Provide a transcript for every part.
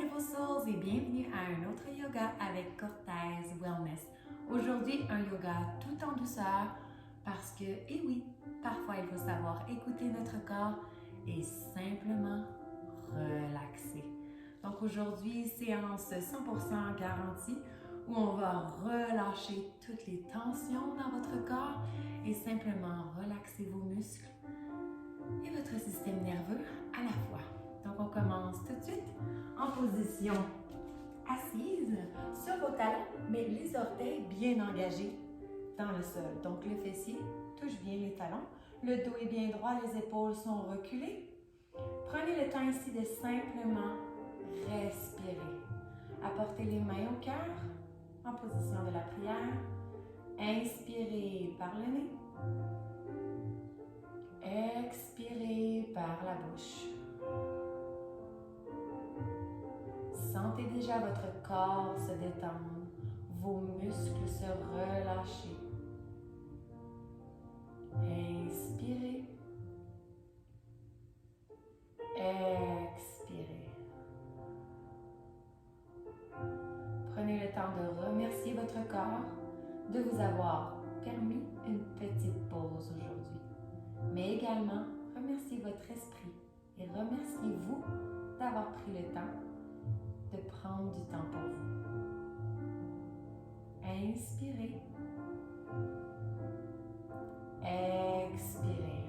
beautiful souls et bienvenue à un autre yoga avec Cortez Wellness. Aujourd'hui, un yoga tout en douceur parce que, et oui, parfois il faut savoir écouter notre corps et simplement relaxer. Donc aujourd'hui, séance 100% garantie où on va relâcher toutes les tensions dans votre corps et simplement relaxer vos muscles et votre système nerveux à la fois. Donc on commence tout de suite en position assise sur vos talons, mais les orteils bien engagés dans le sol. Donc le fessier touche bien les talons, le dos est bien droit, les épaules sont reculées. Prenez le temps ici de simplement respirer. Apportez les mains au cœur en position de la prière. Inspirez par le nez. Expirez par la bouche. Sentez déjà votre corps se détendre, vos muscles se relâcher. Inspirez. Expirez. Prenez le temps de remercier votre corps de vous avoir permis une petite pause aujourd'hui. Mais également, remerciez votre esprit et remerciez-vous d'avoir pris le temps de prendre du temps pour vous. Inspirez. Expirez.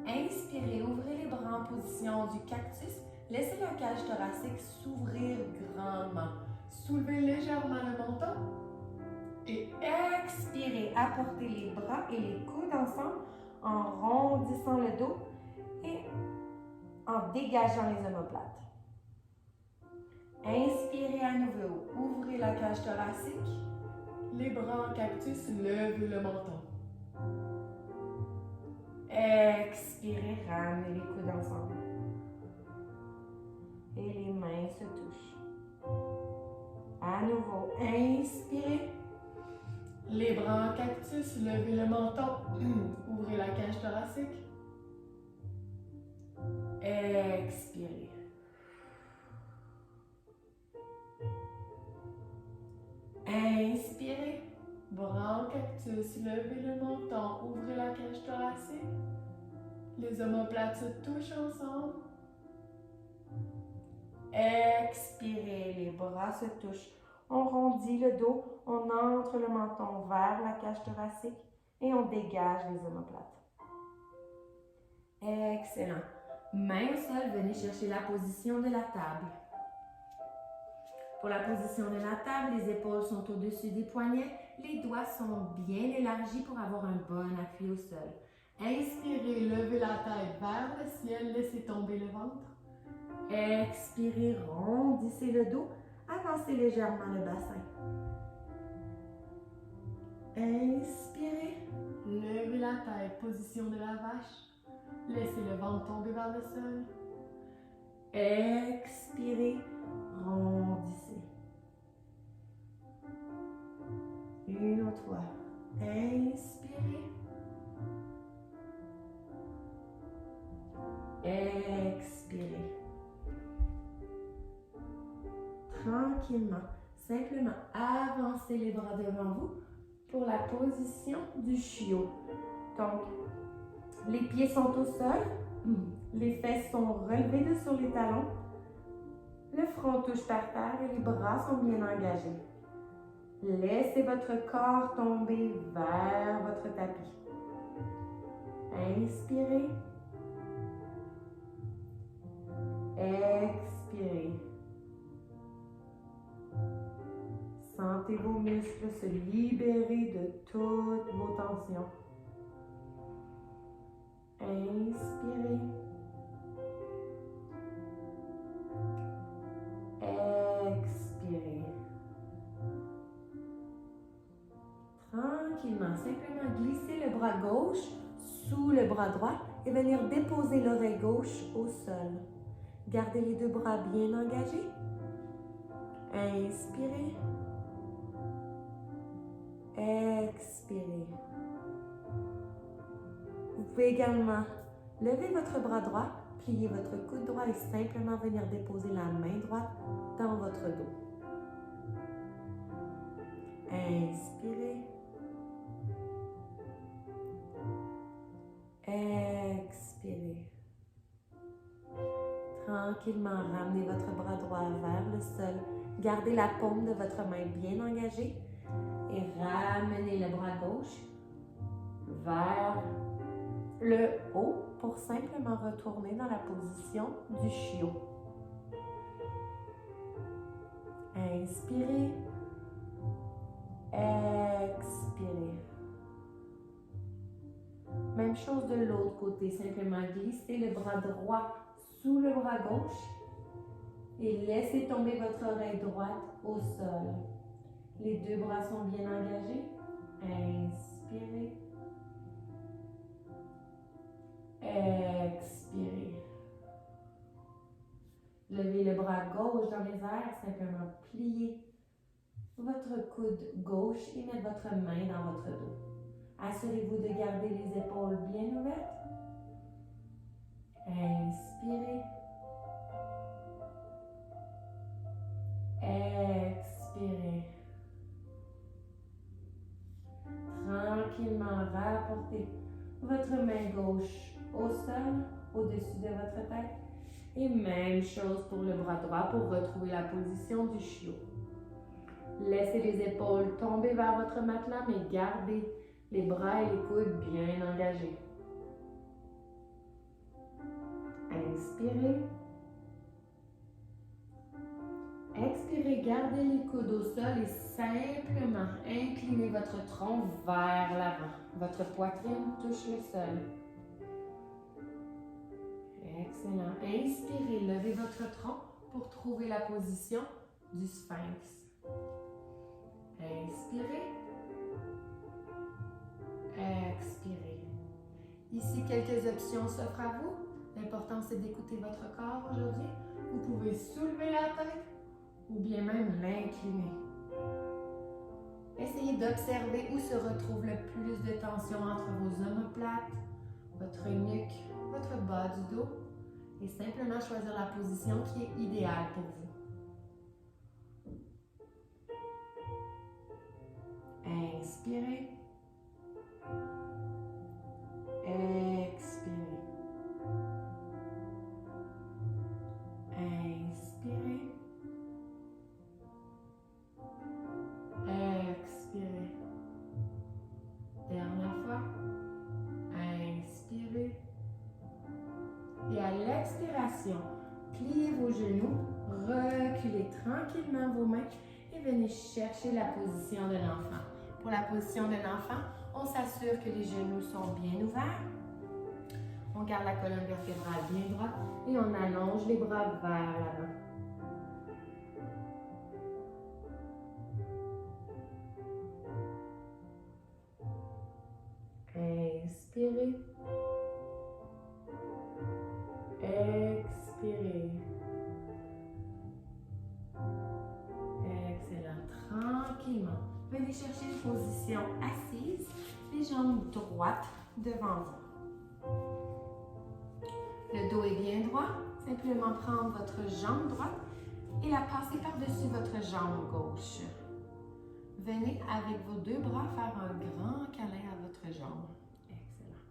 Inspirez, ouvrez les bras en position du cactus. Laissez la cage thoracique s'ouvrir grandement. Soulevez légèrement le menton. Et expirez, apportez les bras et les coudes ensemble en rondissant le dos et en dégageant les omoplates. Inspirez à nouveau, ouvrez la cage thoracique, les bras en cactus, levez le menton. Expirez, ramenez les coudes ensemble. Et les mains se touchent. À nouveau, inspirez. Les bras en cactus, levez le menton, ouvrez la cage thoracique. Expirez. Inspirez. Bras en cactus, levez le menton, ouvrez la cage thoracique. Les omoplates se touchent ensemble. Expirez, les bras se touchent. On rondit le dos, on entre le menton vers la cage thoracique et on dégage les omoplates. Excellent. Main au sol, venez chercher la position de la table. Pour la position de la table, les épaules sont au-dessus des poignets, les doigts sont bien élargis pour avoir un bon appui au sol. Inspirez, levez la tête vers le ciel, laissez tomber le ventre. Expirez, rondissez le dos, avancez légèrement le bassin. Inspirez, levez la tête, position de la vache. Laissez le ventre tomber vers le sol. Expirez, rondissez. Une autre fois. Inspirez. Expirez. Tranquillement, simplement avancez les bras devant vous pour la position du chiot. Donc, les pieds sont au sol, les fesses sont relevées de sur les talons, le front touche par terre et les bras sont bien engagés. Laissez votre corps tomber vers votre tapis. Inspirez. Expirez. Sentez vos muscles se libérer de toutes vos tensions. Inspirez. Expirez. Tranquillement, simplement glisser le bras gauche sous le bras droit et venir déposer l'oreille gauche au sol. Gardez les deux bras bien engagés. Inspirez. Expirez. Vous pouvez également lever votre bras droit, plier votre coude droit et simplement venir déposer la main droite dans votre dos. Inspirez. Expirez. Tranquillement, ramenez votre bras droit vers le sol. Gardez la paume de votre main bien engagée et ramenez le bras gauche vers le haut pour simplement retourner dans la position du chiot. Inspirez. Expirez. Même chose de l'autre côté, simplement glissez le bras droit sous le bras gauche et laissez tomber votre oreille droite au sol. Les deux bras sont bien engagés. Inspirez. Expirez. Levez le bras gauche dans les airs, simplement pliez votre coude gauche et mettre votre main dans votre dos. Assurez-vous de garder les épaules bien ouvertes. Inspirez. Expirez. Tranquillement, rapportez votre main gauche au sol, au-dessus de votre tête. Et même chose pour le bras droit pour retrouver la position du chiot. Laissez les épaules tomber vers votre matelas, mais gardez les bras et les coudes bien engagés. Inspirez. Expirez, gardez les coudes au sol et simplement inclinez votre tronc vers l'avant. Votre poitrine touche le sol. Excellent. Inspirez, levez votre tronc pour trouver la position du sphinx. Inspirez. Expirez. Ici, quelques options s'offrent à vous. L'important, c'est d'écouter votre corps aujourd'hui. Vous pouvez soulever la tête ou bien même l'incliner. Essayez d'observer où se retrouve le plus de tension entre vos omoplates, votre nuque, votre bas du dos et simplement choisir la position qui est idéale pour vous. Inspirez. Expirez. Inspirez. Expirez. Dernière fois. Inspirez. Et à l'expiration, pliez vos genoux, reculez tranquillement vos mains et venez chercher la position de l'enfant. Pour la position de l'enfant, on s'assure que les genoux sont bien ouverts. On garde la colonne vertébrale bien droite et on allonge les bras vers l'avant. Inspirez. Expirez. Excellent. Tranquillement. Venez chercher une position assise, les jambes droites devant vous. Le dos est bien droit. Simplement prendre votre jambe droite et la passer par-dessus votre jambe gauche. Venez avec vos deux bras faire un grand câlin à votre jambe. Excellent.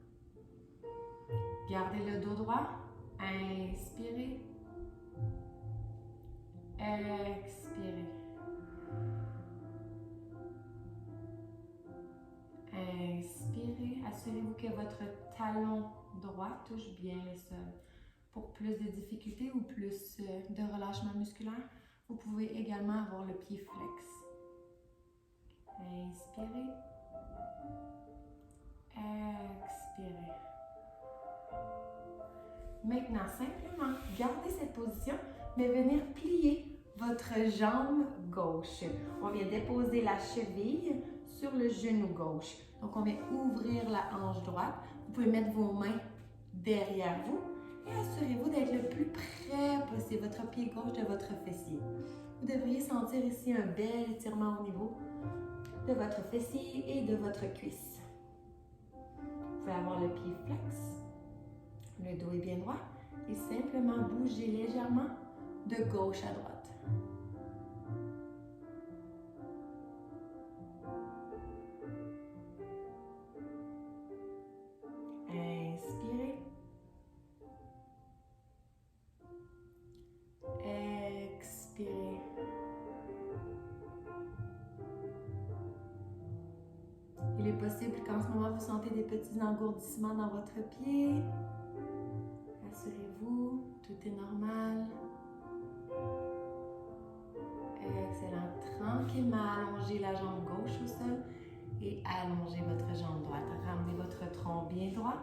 Gardez le dos droit. Inspirez. Expirez. Inspirez. Assurez-vous que votre talon droit touche bien le sol. Pour plus de difficultés ou plus de relâchement musculaire, vous pouvez également avoir le pied flex. Inspirez. Expirez. Maintenant, simplement, gardez cette position, mais venir plier votre jambe gauche. On vient déposer la cheville sur le genou gauche. Donc, on vient ouvrir la hanche droite. Vous pouvez mettre vos mains derrière vous et assurez-vous d'être le plus près possible, votre pied gauche de votre fessier. Vous devriez sentir ici un bel étirement au niveau de votre fessier et de votre cuisse. Vous pouvez avoir le pied flex, le dos est bien droit et simplement bougez légèrement de gauche à droite. Inspirez. Expirez. Il est possible qu'en ce moment vous sentez des petits engourdissements dans votre pied. Rassurez-vous, tout est normal. Excellent. Tranquillement, allongez la jambe gauche au sol et allongez votre jambe droite. Ramenez votre tronc bien droit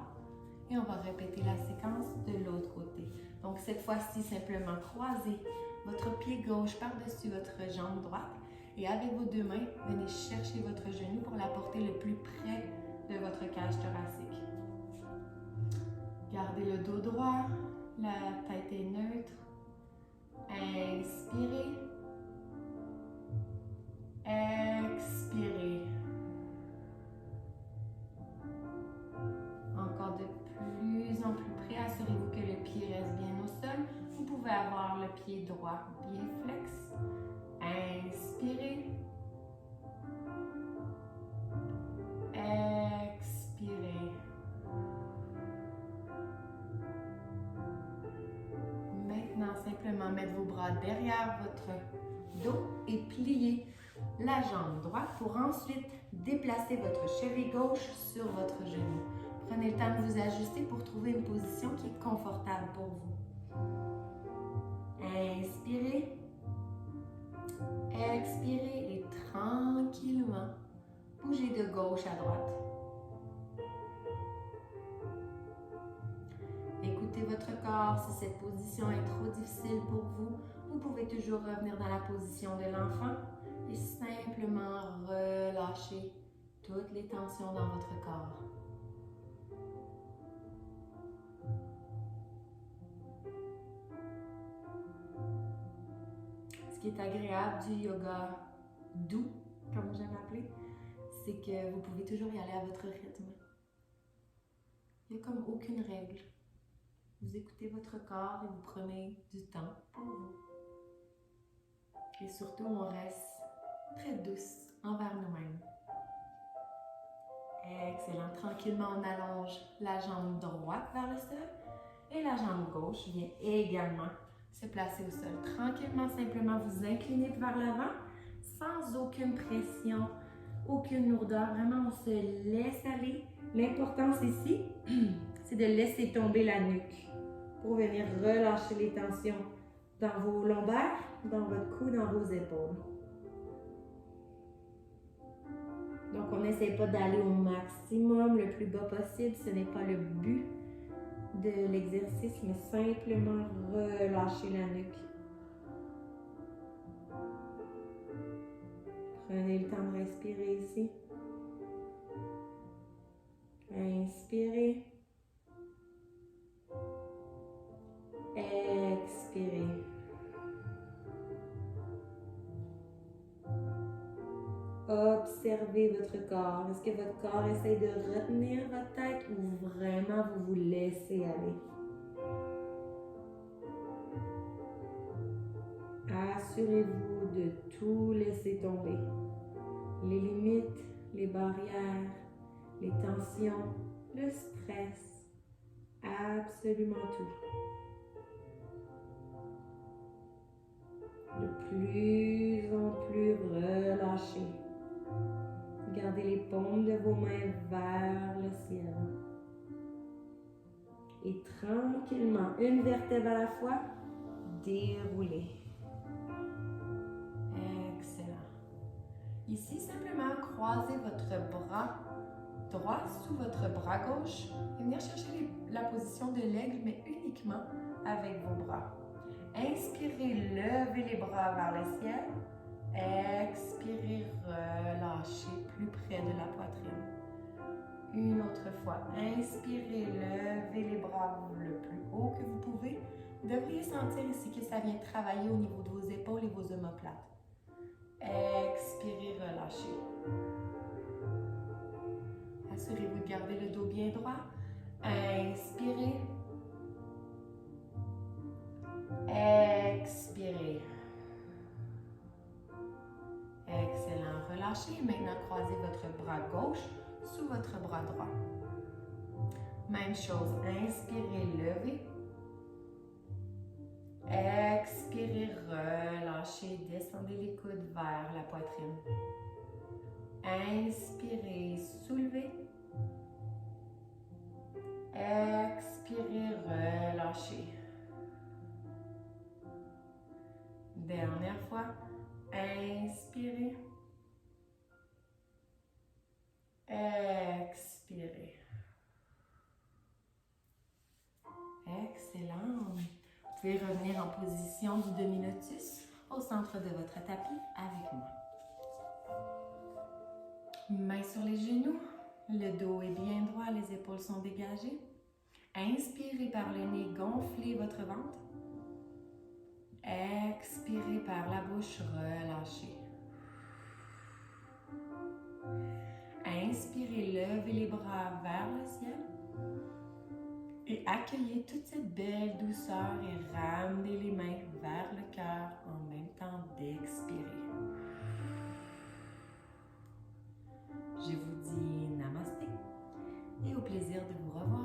et on va répéter la séquence de l'autre côté. Donc cette fois-ci, simplement croisez votre pied gauche par-dessus votre jambe droite et avec vos deux mains, venez chercher votre genou pour la porter le plus près de votre cage thoracique. Gardez le dos droit, la tête est neutre. Inspirez. Expirez. Encore de plus en plus près, assurez-vous que le pied reste bien au sol. Vous pouvez avoir le pied droit bien flex. Inspirez. Expirez. Maintenant, simplement mettre vos bras derrière votre dos et plier la jambe droite pour ensuite déplacer votre cheville gauche sur votre genou. Prenez le temps de vous ajuster pour trouver une position qui est confortable pour vous. Inspirez. Expirez et tranquillement, bougez de gauche à droite. Écoutez votre corps. Si cette position est trop difficile pour vous, vous pouvez toujours revenir dans la position de l'enfant et simplement relâcher toutes les tensions dans votre corps. Ce qui est agréable du yoga doux, comme j'aime l'appeler, c'est que vous pouvez toujours y aller à votre rythme. Il n'y a comme aucune règle. Vous écoutez votre corps et vous prenez du temps pour vous. Et surtout, on reste très douce envers nous-mêmes. Excellent. Tranquillement, on allonge la jambe droite vers le sol et la jambe gauche vient également se placer au sol. Tranquillement, simplement vous inclinez vers l'avant sans aucune pression, aucune lourdeur. Vraiment, on se laisse aller. L'importance ici, c'est de laisser tomber la nuque pour venir relâcher les tensions dans vos lombaires, dans votre cou, dans vos épaules. Donc, on n'essaie pas d'aller au maximum, le plus bas possible. Ce n'est pas le but de l'exercice, mais simplement relâcher la nuque. Prenez le temps de respirer ici. Inspirez. Expirez. Observez votre corps. Est-ce que votre corps essaie de retenir votre tête ou vraiment vous vous laissez aller? Assurez-vous de tout laisser tomber. Les limites, les barrières, les tensions, le stress, absolument tout. De plus en plus relâché. Gardez les paumes de vos mains vers le ciel. Et tranquillement, une vertèbre à la fois, déroulez. Excellent. Ici, simplement croisez votre bras droit sous votre bras gauche et venir chercher la position de l'aigle, mais uniquement avec vos bras. Inspirez, levez les bras vers le ciel. Expirez, relâchez plus près de la poitrine. Une autre fois. Inspirez, levez les bras le plus haut que vous pouvez. Vous devriez sentir ici que ça vient travailler au niveau de vos épaules et vos omoplates. Expirez, relâchez. Assurez-vous de garder le dos bien droit. Inspirez. bras gauche sous votre bras droit. Même chose, inspirez, levez. Expirez, relâchez, descendez les coudes vers la poitrine. Inspirez, soulevez. Expirez, relâchez. Dernière fois, inspirez. Expirez. Excellent. Vous pouvez revenir en position du demi-lotus au centre de votre tapis avec moi. Mains sur les genoux, le dos est bien droit, les épaules sont dégagées. Inspirez par le nez, gonflez votre ventre. Expirez par la bouche, relâchez. Inspirez, levez les bras vers le ciel. Et accueillez toute cette belle douceur et ramenez les mains vers le cœur en même temps d'expirer. Je vous dis namasté et au plaisir de vous revoir.